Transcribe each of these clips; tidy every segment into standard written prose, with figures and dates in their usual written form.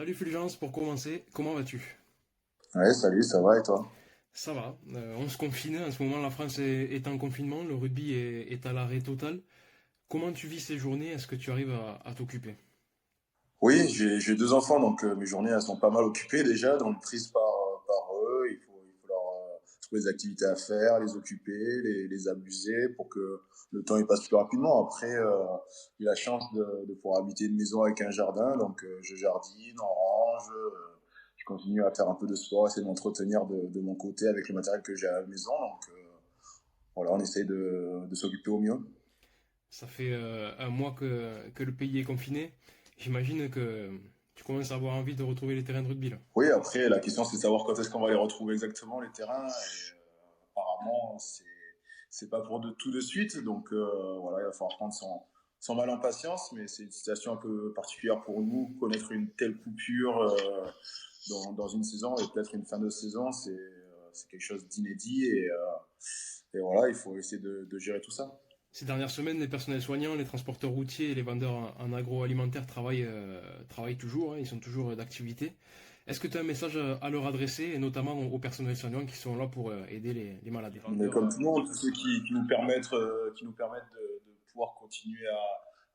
Salut Fulgence, pour commencer, comment vas-tu? Ouais, salut, ça va et toi? Ça va, on se confine, en ce moment la France est en confinement, le rugby est à l'arrêt total. Comment tu vis ces journées? Est-ce que tu arrives à t'occuper? Oui, j'ai deux enfants, donc mes journées elles sont pas mal occupées déjà, donc prises par eux. Il faut leur trouver des activités à faire, les occuper, les amuser pour que le temps il passe plus rapidement. Après, j'ai la chance de pouvoir habiter une maison avec un jardin, donc je jardine, on range, je continue à faire un peu de sport, essayer de m'entretenir de mon côté avec le matériel que j'ai à la maison. Donc voilà, on essaye de s'occuper au mieux. Ça fait un mois que le pays est confiné. J'imagine que tu commences à avoir envie de retrouver les terrains de rugby là. Oui, après, la question, c'est de savoir quand est-ce qu'on va les retrouver exactement, les terrains. Et, apparemment, c'est pas pour tout de suite. Donc, voilà, il va falloir prendre son mal en patience. Mais c'est une situation un peu particulière pour nous. Connaître une telle coupure dans une saison et peut-être une fin de saison, c'est quelque chose d'inédit. Et voilà, il faut essayer de gérer tout ça. Ces dernières semaines, les personnels soignants, les transporteurs routiers et les vendeurs en agroalimentaire travaillent toujours, hein, ils sont toujours d'activité. Est-ce que tu as un message à leur adresser, et notamment aux personnels soignants qui sont là pour aider les malades? Mais comme tout le monde, tous ceux qui nous permettent de pouvoir continuer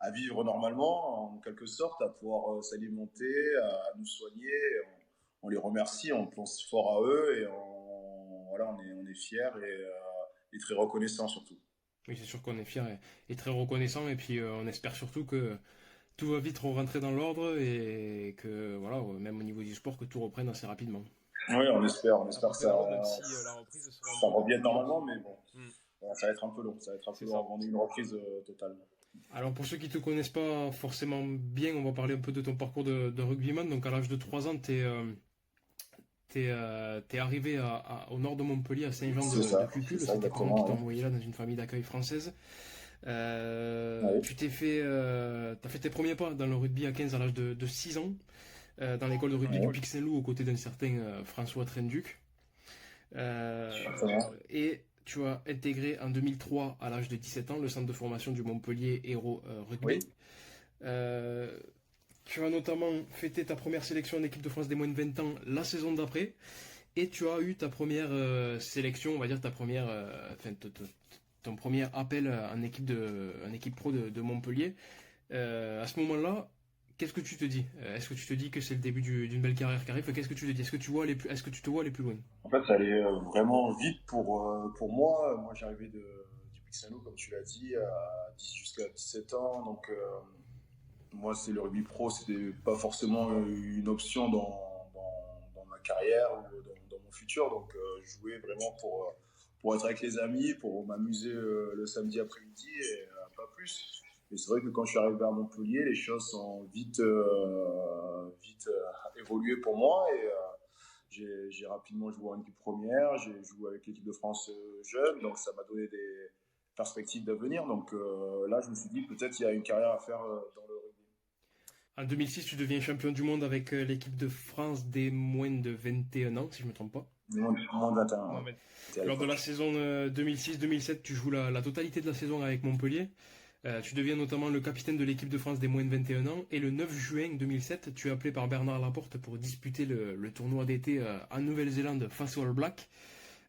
à vivre normalement, en quelque sorte, à pouvoir s'alimenter, à nous soigner. On les remercie, on pense fort à eux et voilà, on est fiers et très reconnaissants surtout. Oui, c'est sûr qu'on est fiers et très reconnaissants, et puis on espère surtout que tout va vite rentrer dans l'ordre et que, voilà, même au niveau du sport, que tout reprenne assez rapidement. Oui, on espère que ça, Même si la reprise sera un ça peu revienne compliquée. normalement, mais bon, Hmm, voilà, ça va être un peu long. Ça va être un peu c'est long ça. avant une reprise totale. Alors pour ceux qui te connaissent pas forcément bien, on va parler un peu de ton parcours de rugbyman. Donc à l'âge de 3 ans, t'es arrivé au nord de Montpellier, à Saint-Jean de C'est Cuculles. ça C'est tes parents qui exactement. t'ont Ouais. envoyé là dans une famille d'accueil française. Ouais. T'as fait tes premiers pas dans le rugby à 15 à l'âge de 6 ans, dans l'école de rugby du Ouais. Pic Saint-Loup aux côtés d'un certain François Trenduc. Exactement. Et tu as intégré en 2003, à l'âge de 17 ans, le centre de formation du Montpellier Héros Oui. Rugby. Euh, Tu as notamment fêté ta première sélection en équipe de France des moins de 20 ans la saison d'après. Et tu as eu ta première sélection, on va dire ta première, ton premier appel en équipe pro de Montpellier. À ce moment-là, qu'est-ce que tu te dis? Est-ce que tu te dis que c'est le début d'une belle carrière qui arrive? Qu'est-ce que tu te dis? Est-ce que tu te vois aller plus loin? En fait, ça allait vraiment vite pour moi. Moi, j'arrivais du Pixano, comme tu l'as dit, à 10 jusqu'à 17 ans. Donc, moi, c'est le rugby pro, c'était pas forcément une option dans ma carrière ou dans mon futur. Donc, je jouais vraiment pour être avec les amis, pour m'amuser le samedi après-midi et pas plus. Et c'est vrai que quand je suis arrivé à Montpellier, les choses sont vite évolué pour moi et j'ai rapidement joué en équipe première, j'ai joué avec l'équipe de France jeune, donc ça m'a donné des perspectives d'avenir. Donc là, je me suis dit peut-être il y a une carrière à faire dans le rugby. En 2006, tu deviens champion du monde avec l'équipe de France des moins de 21 ans, si je ne me trompe pas. Moins de 21, ouais. C'était à Lors de la l'époque. saison 2006-2007, tu joues la totalité de la saison avec Montpellier. Tu deviens notamment le capitaine de l'équipe de France des moins de 21 ans. Et le 9 juin 2007, tu es appelé par Bernard Laporte pour disputer le tournoi d'été en Nouvelle-Zélande face aux All Blacks.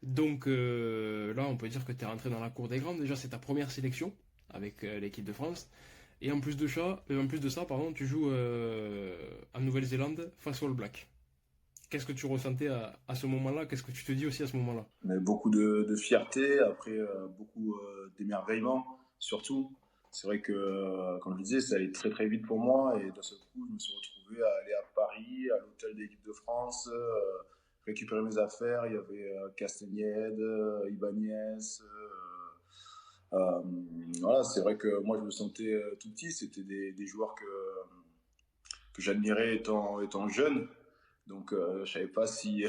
Donc là, on peut dire que tu es rentré dans la cour des grands. Déjà, c'est ta première sélection avec l'équipe de France. Et en plus de ça, pardon, tu joues en Nouvelle-Zélande face aux All Blacks. Qu'est-ce que tu ressentais à ce moment-là? Qu'est-ce que tu te dis aussi à ce moment-là? Mais beaucoup de fierté, après beaucoup d'émerveillement, surtout. C'est vrai que, comme je disais, ça allait très très vite pour moi et d'un seul coup, je me suis retrouvé à aller à Paris, à l'hôtel de l'équipe de France, récupérer mes affaires. Il y avait Castagnède, Ibanez. Euh, voilà, c'est vrai que moi je me sentais tout petit. C'était des joueurs que j'admirais étant jeune. Donc je savais pas si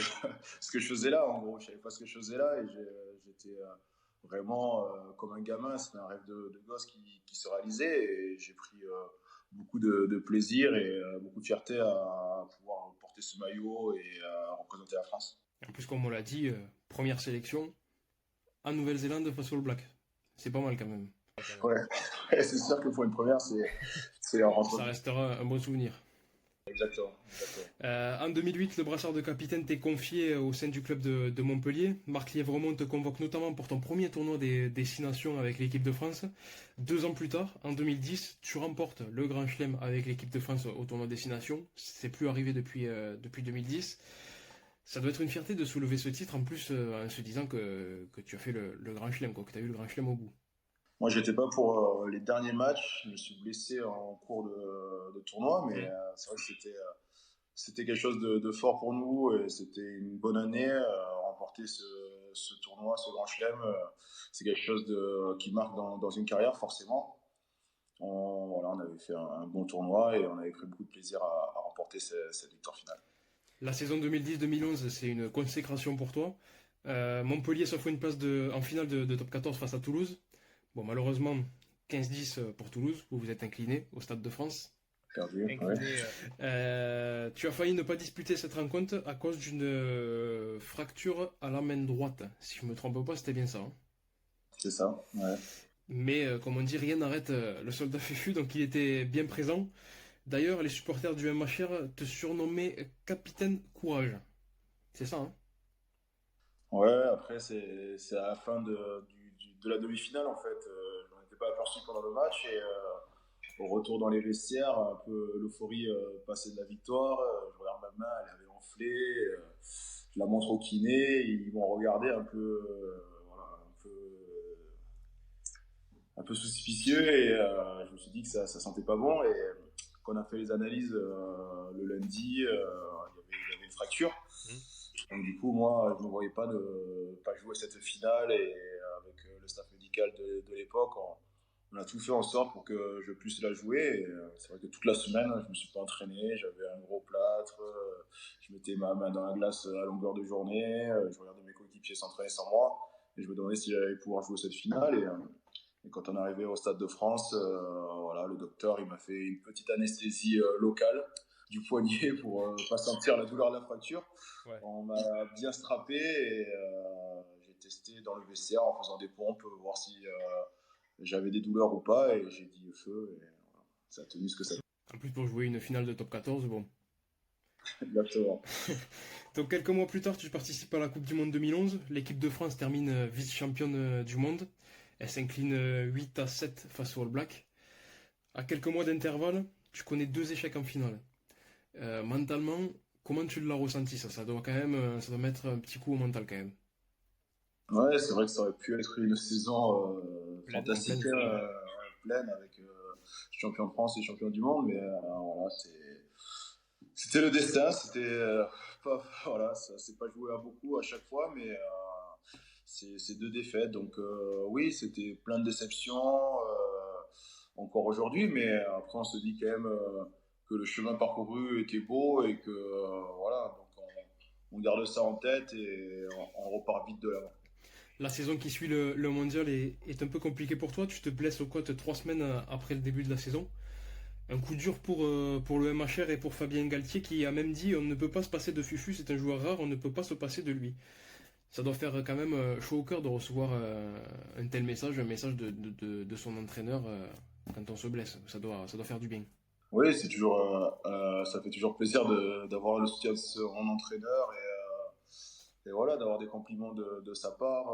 ce que je faisais là, en gros, je savais pas ce que je faisais là et j'étais vraiment comme un gamin. C'était un rêve de gosse qui se réalisait et j'ai pris beaucoup de plaisir et beaucoup de fierté à pouvoir porter ce maillot et à représenter la France. En plus, comme on l'a dit, première sélection en Nouvelle-Zélande face aux All Blacks. C'est pas mal quand même. Ouais, ouais, c'est sûr que pour une première, c'est un rentre. Ça restera un bon souvenir. Exactement, exactement. En 2008, le brassard de capitaine t'est confié au sein du club de Montpellier. Marc Lièvremont te convoque notamment pour ton premier tournoi des Six Nations avec l'équipe de France. 2 ans plus tard, en 2010, tu remportes le Grand Chelem avec l'équipe de France au tournoi des Six Nations. C'est plus arrivé depuis 2010. Ça doit être une fierté de soulever ce titre, en plus en se disant que tu as fait le Grand Chelem, quoi, que tu as eu le Grand Chelem au bout. Moi, j'étais pas pour les derniers matchs. Je me suis blessé en cours de tournoi, mais Mm. c'est vrai que c'était quelque chose de fort pour nous et c'était une bonne année. Remporter ce tournoi, ce grand chelem, c'est quelque chose qui marque dans une carrière, forcément. Voilà, on avait fait un bon tournoi et on avait pris beaucoup de plaisir à remporter cette victoire finale. La saison 2010-2011, c'est une consécration pour toi. Montpellier s'offre une place en finale de top 14 face à Toulouse. Bon, malheureusement, 15-10 pour Toulouse, vous vous êtes incliné au Stade de France. Perdu, ouais. Incliné. Tu as failli ne pas disputer cette rencontre à cause d'une fracture à la main droite. Si je me trompe pas, c'était bien ça, hein. C'est ça, ouais. Mais comme on dit, rien n'arrête le soldat Fufu, donc il était bien présent. D'ailleurs, les supporters du MHR te surnommaient Capitaine Courage. C'est ça, hein? Ouais, après, c'est à la fin de la demi-finale, en fait. Je n'en étais pas aperçu pendant le match et au retour dans les vestiaires, un peu l'euphorie passée de la victoire. Je regarde ma main, elle avait enflé. Je la montre au kiné, ils m'ont regardé un peu, voilà, un peu suspicieux et je me suis dit que ça sentait pas bon. Et quand on a fait les analyses le lundi, il y avait une fracture. Mm. Donc du coup, moi, je ne me voyais pas jouer cette finale et avec le staff médical de l'époque, on a tout fait en sorte pour que je puisse la jouer. Et c'est vrai que toute la semaine, je me suis pas entraîné, j'avais un gros plâtre, je mettais ma main dans la glace à longueur de journée, je regardais mes coéquipiers s'entraîner sans moi et je me demandais si j'allais pouvoir jouer cette finale. Et quand on est arrivé au Stade de France, voilà, le docteur il m'a fait une petite anesthésie locale du poignet pour pas sentir la douleur de la fracture. Ouais. On m'a bien strappé et j'ai testé dans le vestiaire en faisant des pompes, voir si j'avais des douleurs ou pas, et j'ai dit feu, et voilà, ça a tenu ce que ça a En plus, pour jouer une finale de top 14, bon. tenu. Exactement. Donc, quelques mois plus tard, tu participes à la Coupe du Monde 2011. L'équipe de France termine vice-championne du monde. Elle s'incline 8-7 face aux All Blacks. À quelques mois d'intervalle, tu connais 2 échecs en finale. Mentalement, comment tu l'as ressenti ça? Ça doit mettre un petit coup au mental quand même. Ouais, c'est vrai que ça aurait pu être une saison En fantastique, pleine. pleine, avec champion de France et champion du monde, mais voilà, c'était le destin, c'était pas, voilà, ça s'est pas joué à beaucoup à chaque fois, mais c'est 2 défaites. Donc oui, c'était plein de déceptions encore aujourd'hui, mais après on se dit quand même que le chemin parcouru était beau et que voilà, donc on garde ça en tête et on repart vite de l'avant. La saison qui suit le mondial est un peu compliquée pour toi. Tu te blesses aux côtes 3 semaines après le début de la saison. Un coup dur pour le MHR et pour Fabien Galtier qui a même dit on ne peut pas se passer de Fufu, c'est un joueur rare, on ne peut pas se passer de lui. Ça doit faire quand même chaud au cœur de recevoir un tel message, un message de son entraîneur quand on se blesse. Ça doit faire du bien. Oui, c'est toujours, ça fait toujours plaisir d'avoir le soutien de son entraîneur et voilà, d'avoir des compliments de sa part.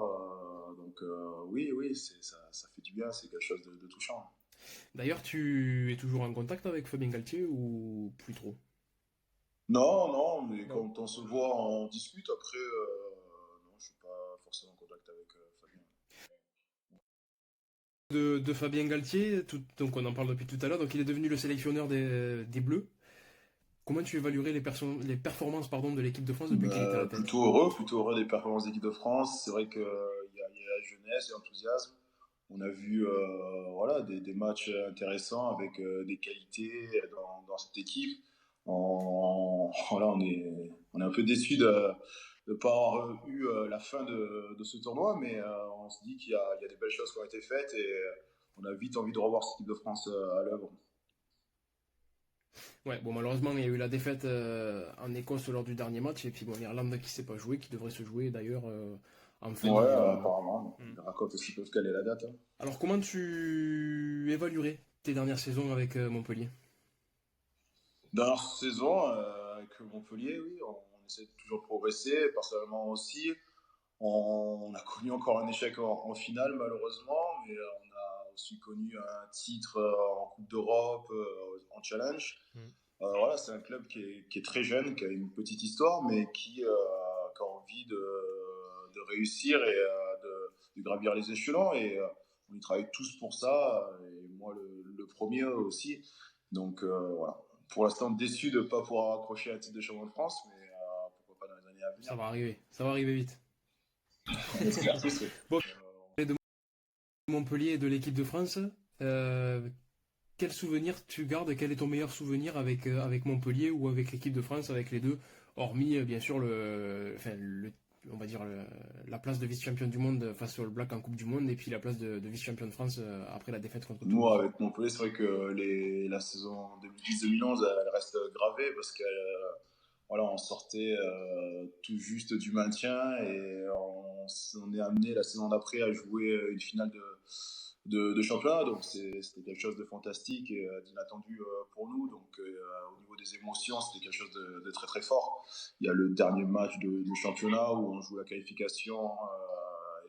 Donc oui, oui, ça fait du bien, c'est quelque chose de touchant. D'ailleurs, tu es toujours en contact avec Fabien Galtier ou plus trop? Non, non, mais Non. quand on se voit, on discute. Après, non, je suis pas forcément en contact avec Fabien. De Fabien Galtier, donc on en parle depuis tout à l'heure, donc il est devenu le sélectionneur des Bleus. Comment tu évaluerais les performances de l'équipe de France depuis qu'il était à la tête? Plutôt heureux des performances d'équipe de France. C'est vrai qu'il y a la jeunesse et l'enthousiasme. On a vu voilà, des matchs intéressants avec des qualités dans cette équipe. Voilà, on est un peu déçu de ne pas avoir eu la fin de ce tournoi, mais on se dit il y a des belles choses qui ont été faites et on a vite envie de revoir cette équipe de France à l'œuvre. Ouais, bon, malheureusement, il y a eu la défaite en Écosse lors du dernier match, et puis bon, l'Irlande qui s'est pas joué, qui devrait se jouer d'ailleurs en fin Ouais, d'année normalement. apparemment. Hmm. Ils racontent aussi peuvent caler la date, hein. Alors, comment tu évaluerais tes dernières saisons avec Montpellier? Dernière saison, avec Montpellier, oui, on essaie de toujours de progresser, personnellement aussi. On a connu encore un échec en finale, malheureusement, mais on a aussi connu un titre en Coupe d'Europe, en Challenge. Mm. Voilà, c'est un club qui est très jeune, qui a une petite histoire, mais qui a envie de réussir et de gravir les échelons. Et on y travaille tous pour ça, et moi le premier aussi. Donc voilà. Pour l'instant, déçu de ne pas pouvoir accrocher un titre de champion de France, mais pourquoi pas dans les années à venir. Ça va arriver vite. On espère tous, oui. Bon, de Montpellier et de l'équipe de France, euh, quel souvenir tu gardes? Quel est ton meilleur souvenir avec Montpellier ou avec l'équipe de France, avec les deux, hormis bien sûr on va dire la place de vice-champion du monde face au All Black en Coupe du Monde et puis la place de vice-champion de France après la défaite contre Nous, Toulouse. avec Montpellier, c'est vrai que la saison 2010-2011, elle reste gravée parce que voilà, on sortait tout juste du maintien et on est amené la saison d'après à jouer une finale de championnat. Donc c'était quelque chose de fantastique et d'inattendu pour nous. Donc au niveau des émotions, c'était quelque chose de très très fort. Il y a le dernier match de championnat où on joue la qualification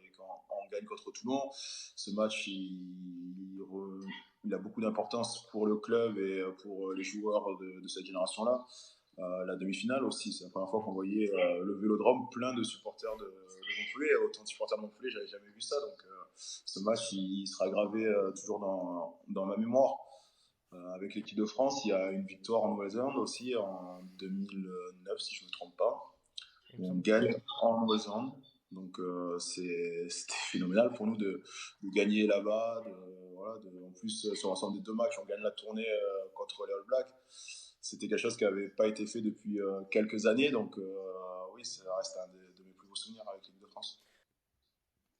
et quand on gagne contre Toulon. Ce match, il a beaucoup d'importance pour le club et pour les joueurs de cette génération-là. La demi-finale aussi, c'est la première fois qu'on voyait le Vélodrome plein de supporters de Montpellier. Autant de supporters de Montpellier, j'avais jamais vu ça. Donc ce match, il sera gravé toujours dans ma mémoire. Avec l'équipe de France, il y a une victoire en Nouvelle-Zélande aussi en 2009, si je ne me trompe pas. On gagne en Nouvelle-Zélande. Donc c'était phénoménal pour nous de gagner là-bas. Voilà, en plus, sur l'ensemble des deux matchs, on gagne la tournée contre les All Blacks. C'était quelque chose qui n'avait pas été fait depuis quelques années. Donc oui, ça reste un de mes plus beaux souvenirs avec l'équipe de France.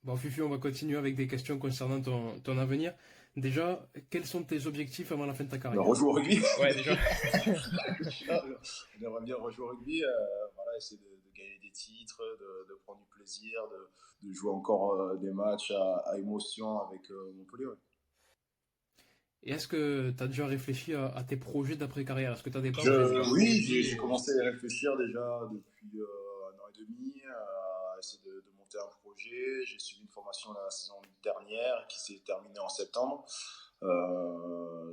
Bon, Fufu, on va continuer avec des questions concernant ton avenir. Déjà, quels sont tes objectifs avant la fin de ta On carrière? rejoue au rugby. Ouais, déjà. On aimerait bien rejouer au rugby. Voilà, essayer de gagner des titres, de prendre du plaisir, de jouer encore des matchs à émotion avec Montpellier. Ouais. Et est-ce que tu as déjà réfléchi à tes projets d'après-carrière? Est-ce que tu as des plans précis pour Oui, aujourd'hui j'ai commencé à y réfléchir déjà depuis un an et demi, à essayer de monter un projet. J'ai suivi une formation la saison dernière qui s'est terminée en septembre.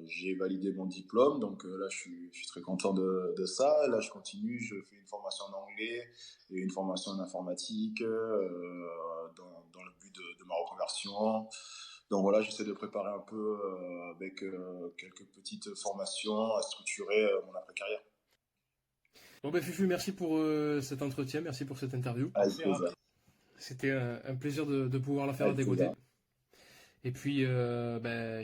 J'ai validé mon diplôme, donc là je suis très content de ça. Là je continue, je fais une formation en anglais et une formation en informatique dans le but de ma reconversion. Donc voilà, j'essaie de préparer un peu avec quelques petites formations à structurer mon après-carrière. Bon ben Fufu, merci pour cet entretien, merci pour cette interview. Avec plaisir. C'était un plaisir de pouvoir la faire à Avec tes côtés. plaisir. Et puis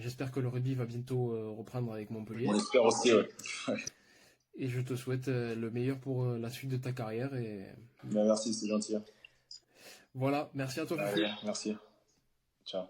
j'espère que le rugby va bientôt reprendre avec Montpellier. On espère aussi, ouais. Et je te souhaite le meilleur pour la suite de ta carrière. Et Merci, c'est gentil. voilà, merci à toi Fufu. Allez, merci. Ciao.